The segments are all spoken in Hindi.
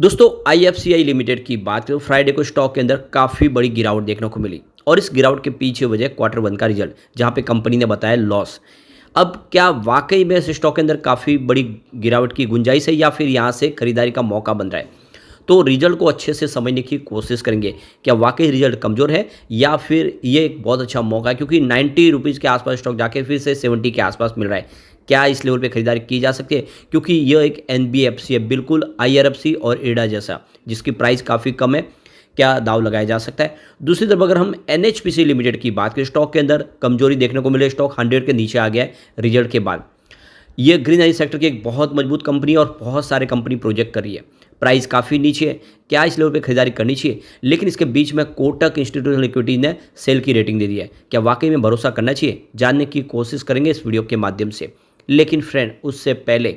दोस्तों आईएफसीआई लिमिटेड की बात करें तो फ्राइडे को स्टॉक के अंदर काफ़ी बड़ी गिरावट देखने को मिली और इस गिरावट के पीछे वजह क्वार्टर वन का रिजल्ट जहां पे कंपनी ने बताया लॉस। अब क्या वाकई में इस स्टॉक के अंदर काफ़ी बड़ी गिरावट की गुंजाइश है या फिर यहां से खरीदारी का मौका बन रहा है? तो रिजल्ट को अच्छे से समझने की कोशिश करेंगे। क्या वाकई रिजल्ट कमज़ोर है या फिर ये एक बहुत अच्छा मौका है, क्योंकि 90 रुपीज़ के आसपास स्टॉक जाके फिर से 70 के आसपास मिल रहा है। क्या इस लेवल पे खरीदारी की जा सकती है, क्योंकि यह एक एनबीएफसी है, बिल्कुल आईआरएफसी और इरडा जैसा, जिसकी प्राइस काफ़ी कम है। क्या दाव लगाया जा सकता है? दूसरी तरफ अगर हम एनएचपीसी लिमिटेड की बात करें, स्टॉक के अंदर कमजोरी देखने को मिले, स्टॉक 100 के नीचे आ गया है रिजल्ट के बाद। ये ग्रीन एनर्जी सेक्टर की एक बहुत मजबूत कंपनी है और बहुत सारे कंपनी प्रोजेक्ट कर रही है। प्राइस काफ़ी नीचे है, क्या इस लेवल पे खरीदारी करनी चाहिए? लेकिन इसके बीच में कोटक इंस्टीट्यूशनल इक्विटी ने सेल की रेटिंग दे दी है। क्या वाकई में भरोसा करना चाहिए? जानने की कोशिश करेंगे इस वीडियो के माध्यम से। लेकिन फ्रेंड, उससे पहले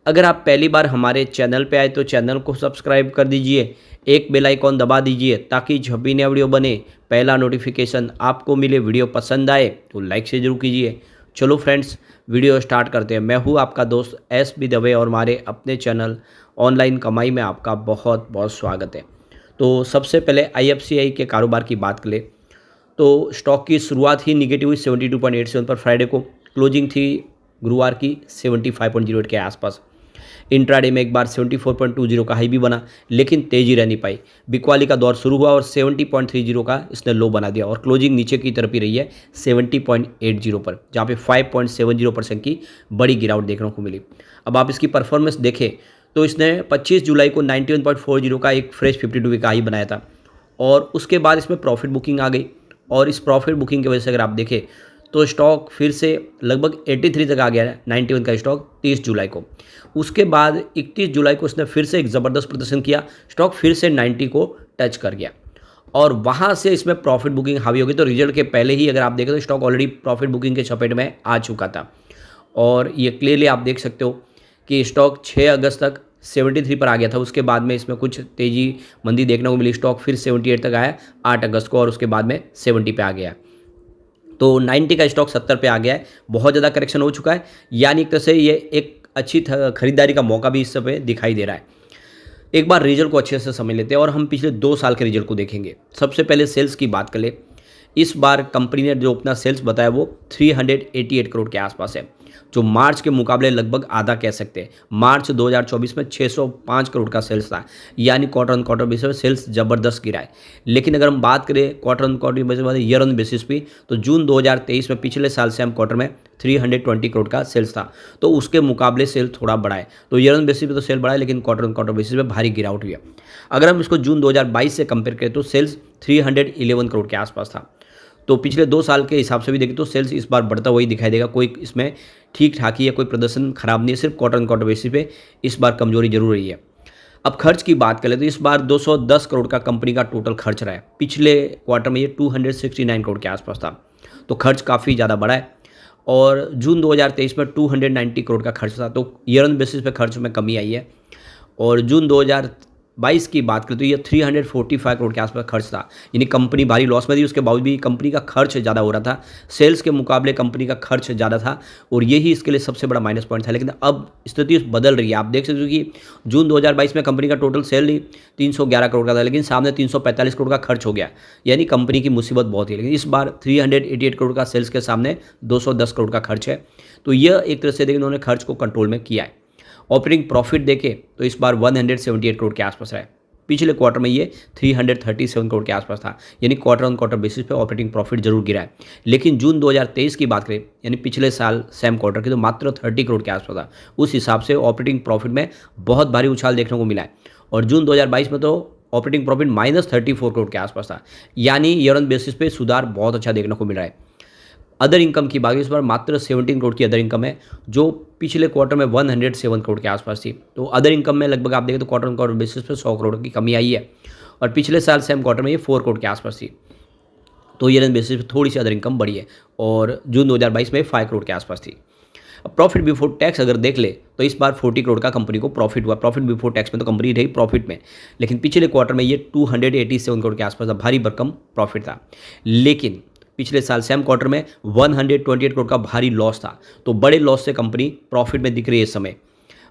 अगर आप पहली बार हमारे चैनल पे आए तो चैनल को सब्सक्राइब कर दीजिए, एक बेल आइकॉन दबा दीजिए ताकि जब भी नया वीडियो बने पहला नोटिफिकेशन आपको मिले। वीडियो पसंद आए तो लाइक से जरूर कीजिए। चलो फ्रेंड्स, वीडियो स्टार्ट करते हैं। मैं हूँ आपका दोस्त एस बी दवे और हमारे अपने चैनल ऑनलाइन कमाई में आपका बहुत बहुत स्वागत है। तो सबसे पहले आईएफसीआई के कारोबार की बात करें तो स्टॉक की शुरुआत ही निगेटिव हुई 72.87 पर। फ्राइडे को क्लोजिंग थी गुरुवार की 75.08 के आसपास। इंट्राडे में एक बार 74.20 का हाई भी बना, लेकिन तेजी रह नहीं पाई। बिकवाली का दौर शुरू हुआ और 70.30 का इसने लो बना दिया और क्लोजिंग नीचे की तरफ ही रही है 70.80 पर, जहाँ पे 5.70% की बड़ी गिरावट देखने को मिली। अब आप इसकी परफॉर्मेंस देखें तो इसने 25 जुलाई को 91.40 का एक फ्रेश 52 वीक का हाई बनाया था और उसके बाद इसमें प्रॉफिट बुकिंग आ गई और इस प्रॉफिट बुकिंग की वजह से अगर आप देखें तो स्टॉक फिर से लगभग 83 तक आ गया है, 91 का स्टॉक 30 जुलाई को। उसके बाद 31 जुलाई को इसने फिर से एक ज़बरदस्त प्रदर्शन किया, स्टॉक फिर से 90 को टच कर गया और वहाँ से इसमें प्रॉफिट बुकिंग हावी हो गई। तो रिजल्ट के पहले ही अगर आप देखें तो स्टॉक ऑलरेडी प्रॉफिट बुकिंग के चपेट में आ चुका था और ये क्लियरली आप देख सकते हो कि स्टॉक 6 अगस्त तक 73 पर आ गया था। उसके बाद में इसमें कुछ तेज़ी मंदी देखने को मिली, स्टॉक फिर 78 तक आया 8 अगस्त को और उसके बाद में 70 पे आ गया। तो 90 का स्टॉक 70 पे आ गया है, बहुत ज़्यादा करेक्शन हो चुका है, यानी एक तरह से ये एक अच्छी खरीदारी का मौका भी इस समय दिखाई दे रहा है। एक बार रिजल्ट को अच्छे से समझ लेते हैं और हम पिछले 2 साल के रिजल्ट को देखेंगे। सबसे पहले सेल्स की बात करें, इस बार कंपनी ने जो अपना सेल्स बताया वो 388 करोड़ के आसपास है, जो मार्च के मुकाबले लगभग आधा कह सकते हैं। मार्च 2024 में 605 करोड़ का सेल्स था, यानी क्वार्टर ऑन क्वार्टर बेसिस पे सेल्स ज़बरदस्त गिरा है। लेकिन अगर हम बात करें क्वार्टर ऑन क्वार्टर बेसिस पे, ईयर ऑन बेसिस पे, तो जून 2023 में पिछले साल सेम क्वार्टर में 320 करोड़ का सेल्स था, तो उसके मुकाबले सेल थोड़ा बढ़ा है। तो ईयर ऑन बेसिस पे तो सेल बढ़ा है, लेकिन क्वार्टर ऑन क्वार्टर बेसिस पे भारी गिरावट हुई है। अगर हम इसको जून 2022 से कंपेयर करें तो सेल्स 311 करोड़ के आसपास था। तो पिछले 2 साल के हिसाब से भी देखें तो सेल्स इस बार बढ़ता हुआ ही दिखाई देगा। कोई इसमें ठीक ठाक ही है, कोई प्रदर्शन खराब नहीं है, सिर्फ क्वार्टर ऑन क्वार्टर बेसिस पे इस बार कमजोरी जरूर रही है। अब खर्च की बात करें तो इस बार 210 करोड़ का कंपनी का टोटल खर्च रहा है। पिछले क्वार्टर में ये 269 करोड़ के आसपास था, तो खर्च काफ़ी ज़्यादा बढ़ा है। और जून 2023 में 290 करोड़ का खर्च था, तो ईयर ऑन बेसिस पे खर्च में कमी आई है। और जून 2022 की बात करें तो ये 345 करोड़ के आसपास खर्च था, यानी कंपनी भारी लॉस में थी। उसके बावजूद भी कंपनी का खर्च ज़्यादा हो रहा था, सेल्स के मुकाबले कंपनी का खर्च ज़्यादा था और यही इसके लिए सबसे बड़ा माइनस पॉइंट था। लेकिन अब स्थिति बदल रही है। आप देख सकते हो कि जून 2022 में कंपनी का टोटल सेल ही 311 करोड़ का था, लेकिन सामने 345 करोड़ का खर्च हो गया, यानी कंपनी की मुसीबत बहुत है। लेकिन इस बार 388 करोड़ का सेल्स के सामने 210 करोड़ का खर्च है, तो यह एक तरह से देखिए उन्होंने खर्च को कंट्रोल में किया है। ऑपरेटिंग प्रॉफिट देखें तो इस बार 178 करोड़ के आसपास रहा है। पिछले क्वार्टर में ये 337 करोड़ के आसपास था, यानी क्वार्टर ऑन क्वार्टर बेसिस पे ऑपरेटिंग प्रॉफिट जरूर गिरा है। लेकिन जून 2023 की बात करें, यानी पिछले साल सेम क्वार्टर की, तो मात्र 30 करोड़ के आसपास था। उस हिसाब से ऑपरेटिंग प्रॉफिट में बहुत भारी उछाल देखने को मिला है। और जून 2022 में तो ऑपरेटिंग प्रॉफिट -34 करोड़ के आसपास था, यानी ईयर ऑन बेसिस पे सुधार बहुत अच्छा देखने को मिल रहा है। अदर इनकम की बात इस बार मात्र 17 करोड़ की अदर इनकम है, जो पिछले क्वार्टर में 107 करोड़ के आसपास थी। तो अदर इनकम में लगभग आप देखें तो क्वार्टर ऑन क्वार्टर बेसिस पे 100 करोड़ की कमी आई है और पिछले साल सेम क्वार्टर में ये 4 करोड़ के आसपास थी। तो ईयर एंड बेसिस पे थोड़ी सी अदर इनकम बढ़ी है और जून 2022 में 5 करोड़ के आसपास थी। अब प्रॉफिट बिफोर टैक्स अगर देख ले तो इस बार 40 करोड़ का कंपनी को प्रॉफिट हुआ। प्रॉफिट बिफोर टैक्स में तो कंपनी रही प्रॉफिट में, लेकिन पिछले क्वार्टर में ये 287 करोड़ के आसपास भारी भरकम प्रॉफिट था। लेकिन पिछले साल सेम क्वार्टर में 128 करोड़ का भारी लॉस था, तो बड़े लॉस से कंपनी प्रॉफिट में दिख रही है इस समय।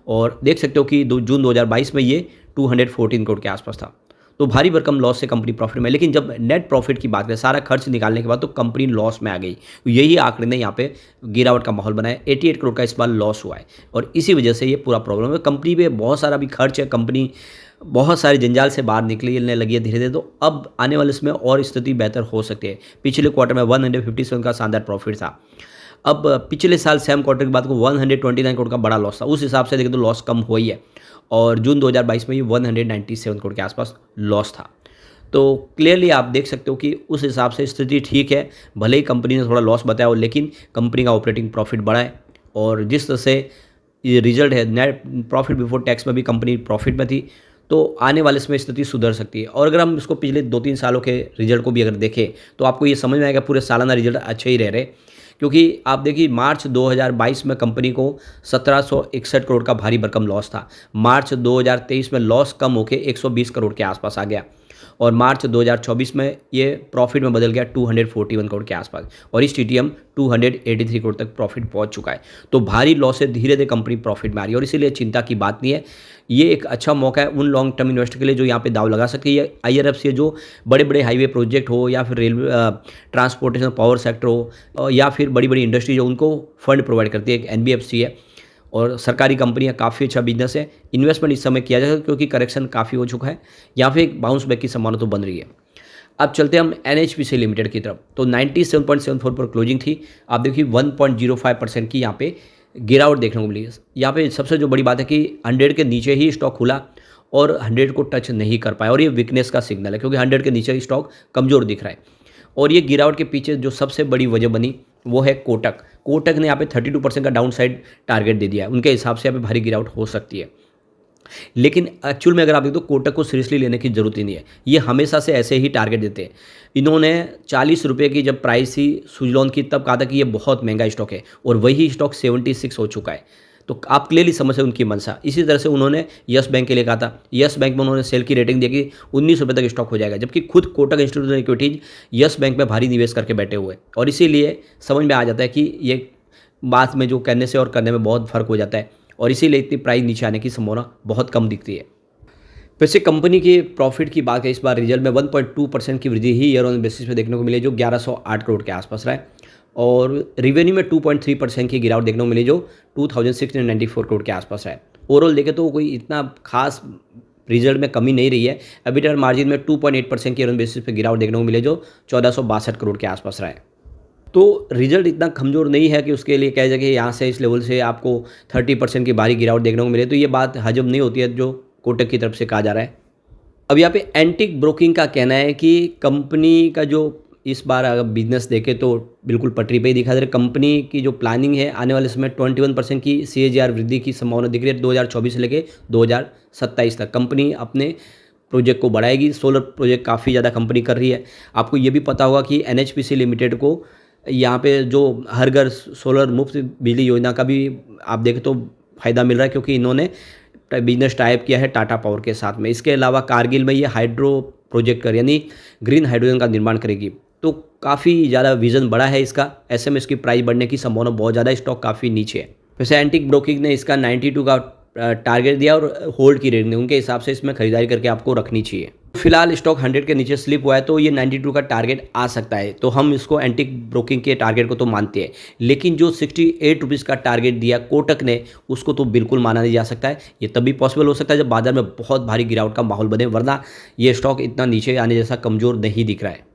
और देख सकते हो कि जून 2022 में ये 214 करोड़ के आसपास था। तो भारी भरकम लॉस से कंपनी प्रॉफिट में, लेकिन जब नेट प्रॉफिट की बात करें, सारा खर्च निकालने के बाद, तो कंपनी लॉस में आ गई। यही आंकड़े ने यहाँ पे गिरावट का माहौल बनाया। 88 करोड़ का इस बार लॉस हुआ है और इसी वजह से ये पूरा प्रॉब्लम है। कंपनी पे बहुत सारा भी खर्च है, कंपनी बहुत सारे जंजाल से बाहर निकलने लगी है धीरे धीरे। तो अब आने वाले इसमें और स्थिति बेहतर हो सकती है। पिछले क्वार्टर में 157 का शानदार प्रॉफिट था। अब पिछले साल सेम क्वार्टर की बात को 129 करोड़ का बड़ा लॉस था। उस हिसाब से देखें तो लॉस कम हुई है और जून 2022 में ये 197 करोड़ के आसपास लॉस था। तो क्लियरली आप देख सकते हो कि उस हिसाब से स्थिति ठीक है। भले ही कंपनी ने थोड़ा लॉस बताया हो, लेकिन कंपनी का ऑपरेटिंग प्रॉफिट बढ़ा है और जिस तरह से ये रिजल्ट है, नेट प्रॉफिट बिफोर टैक्स में भी कंपनी प्रॉफिट में थी। तो आने वाले इसमें स्थिति सुधर सकती है। और अगर हम इसको पिछले 2-3 सालों के रिजल्ट को भी अगर देखें तो आपको ये समझ में आएगा पूरे सालाना रिजल्ट अच्छे ही रह रहे। क्योंकि आप देखिए मार्च 2022 में कंपनी को 1761 करोड़ का भारी भरकम लॉस था। मार्च 2023 में लॉस कम होकर 120 करोड़ के आसपास आ गया और मार्च 2024 में ये प्रॉफिट में बदल गया 241 करोड़ के आसपास और इस टीटीएम 283 करोड़ तक प्रॉफिट पहुंच चुका है। तो भारी लॉस से धीरे धीरे कंपनी प्रॉफिट में आ रही है और इसीलिए चिंता की बात नहीं है। ये एक अच्छा मौका है उन लॉन्ग टर्म इन्वेस्टर के लिए जो यहाँ पे दाव लगा सके। ये IRFC जो बड़े बड़े हाईवे प्रोजेक्ट हो या फिर रेलवे ट्रांसपोर्टेशन पावर सेक्टर हो या फिर बड़ी बड़ी इंडस्ट्री जो उनको फंड प्रोवाइड करती है। एक NBFC है और सरकारी कंपनियां, काफ़ी अच्छा बिजनेस है। इन्वेस्टमेंट इस समय किया जाएगा क्योंकि करेक्शन काफ़ी हो चुका है। यहाँ पे एक बाउंस बैक की संभावना तो बन रही है। अब चलते हैं हम NHPC लिमिटेड की तरफ। तो 97.74 पर क्लोजिंग थी। आप देखिए 1.05% की यहाँ पे गिरावट देखने को मिली। यहाँ पे सबसे जो बड़ी बात है कि 100 के नीचे ही स्टॉक खुला और 100 को टच नहीं कर पाया और ये वीकनेस का सिग्नल है क्योंकि 100 के नीचे ही स्टॉक कमज़ोर दिख रहा है। और ये गिरावट के पीछे जो सबसे बड़ी वजह बनी वो है कोटक। कोटक ने यहाँ पे 32% का डाउन साइड टारगेट दे दिया है। उनके हिसाब से यहाँ पे भारी गिरावट हो सकती है, लेकिन एक्चुअल में अगर आप देखें तो कोटक को सीरियसली लेने की जरूरत ही नहीं है। ये हमेशा से ऐसे ही टारगेट देते हैं। इन्होंने 40 रुपये की जब प्राइस थी सुजलॉन की तब कहा था कि ये बहुत महंगा स्टॉक है और वही स्टॉक 76 हो चुका है। तो आप क्लियरली समझ सकते उनकी मंशा। इसी तरह से उन्होंने यस बैंक के लिए कहा था। यस बैंक में उन्होंने सेल की रेटिंग दी कि 19 रुपये तक स्टॉक हो जाएगा, जबकि खुद Kotak institutional equities yes bank में भारी निवेश करके बैठे हुए और इसीलिए समझ में आ जाता है कि ये बात में जो कहने से और करने में बहुत फर्क हो जाता है और इसीलिए इतनी प्राइस नीचे आने की संभावना बहुत कम दिखती है। वैसे कंपनी के प्रॉफिट की बात है, इस बार रिजल्ट में 1.2% की वृद्धि ही ईयर ऑन बेसिस पे देखने को मिली जो 1108 करोड़ के आसपास रहा है और रेवेन्यू में 2.3% की गिरावट देखने को मिली जो 2694 करोड़ के आसपास है। ओवरऑल देखें तो कोई इतना खास रिजल्ट में कमी नहीं रही है। एबिटा मार्जिन में 2.8% की ईयर ऑन बेसिस पे गिरावट देखने को मिले जो 1462 करोड़ के आसपास रहा है। तो रिजल्ट इतना कमज़ोर नहीं है कि उसके लिए कहा जाए कि यहाँ से इस लेवल से आपको 30% की भारी गिरावट देखने को मिले। तो ये बात हजम नहीं होती है जो कोटक की तरफ से कहा जा रहा है। अब यहाँ पे एंटिक ब्रोकिंग का कहना है कि कंपनी का जो इस बार अगर बिजनेस देखें तो बिल्कुल पटरी पे ही दिखा दे रहा है। कंपनी की जो प्लानिंग है आने वाले समय 21% की CAGR वृद्धि की संभावना दिख रही है 2024 से लेकर 2027 तक। कंपनी अपने प्रोजेक्ट को बढ़ाएगी। सोलर प्रोजेक्ट काफ़ी ज़्यादा कंपनी कर रही है। आपको ये भी पता होगा कि NHPC लिमिटेड को यहाँ पे जो हर घर सोलर मुफ्त बिजली योजना का भी आप देखें तो फ़ायदा मिल रहा है क्योंकि इन्होंने बिजनेस टाइप किया है टाटा पावर के साथ में। इसके अलावा कारगिल में ये हाइड्रो प्रोजेक्ट कर यानी ग्रीन हाइड्रोजन का निर्माण करेगी। तो काफ़ी ज़्यादा विजन बड़ा है इसका। ऐसे में इसकी प्राइस बढ़ने की संभावना बहुत ज़्यादा, स्टॉक काफ़ी नीचे है। वैसे एंटिक ब्रोकिंग ने इसका 92 का टारगेट दिया और होल्ड की रेटिंग दी। उनके हिसाब से इसमें खरीदारी करके आपको रखनी चाहिए। फिलहाल स्टॉक 100 के नीचे स्लिप हुआ है तो ये 92 का टारगेट आ सकता है। तो हम इसको एंटिक ब्रोकिंग के टारगेट को तो मानते हैं, लेकिन जो 68 रुपीज़ का टारगेट दिया कोटक ने उसको तो बिल्कुल माना नहीं जा सकता है। ये तभी पॉसिबल हो सकता है जब बाजार में बहुत भारी गिरावट का माहौल बने, वरना ये स्टॉक इतना नीचे आने जैसा कमज़ोर नहीं दिख रहा है।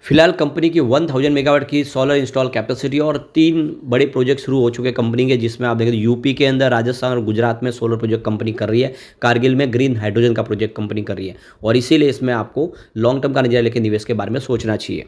फिलहाल कंपनी की 1000 मेगावाट की सोलर इंस्टॉल कैपेसिटी और 3 बड़े प्रोजेक्ट शुरू हो चुके हैं कंपनी के, जिसमें आप देखें यूपी के अंदर, राजस्थान और गुजरात में सोलर प्रोजेक्ट कंपनी कर रही है। कारगिल में ग्रीन हाइड्रोजन का प्रोजेक्ट कंपनी कर रही है और इसीलिए इसमें आपको लॉन्ग टर्म का नजरिया लेकर निवेश के बारे में सोचना चाहिए।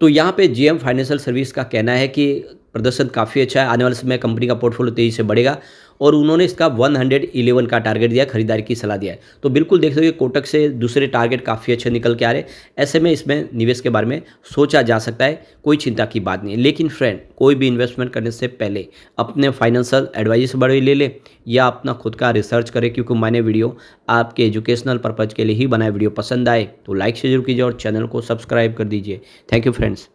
तो यहाँ पे GM फाइनेंशियल सर्विस का कहना है कि प्रदर्शन काफ़ी अच्छा है। आने वाले समय कंपनी का पोर्टफोलियो तेज़ी से बढ़ेगा और उन्होंने इसका 111 का टारगेट दिया, खरीदारी की सलाह दिया है। तो बिल्कुल देख सकते हो कोटक से दूसरे टारगेट काफ़ी अच्छे निकल के आ रहे। ऐसे में इसमें निवेश के बारे में सोचा जा सकता है, कोई चिंता की बात नहीं है। लेकिन फ्रेंड, कोई भी इन्वेस्टमेंट करने से पहले अपने फाइनेंशियल एडवाइजर से बड़े ले ले या अपना खुद का रिसर्च करें, क्योंकि मैंने वीडियो आपके एजुकेशनल पर्पज़ के लिए ही बनाया। वीडियो पसंद आए तो लाइक शेयर जरूर कीजिए और चैनल को सब्सक्राइब कर दीजिए। Thank you friends.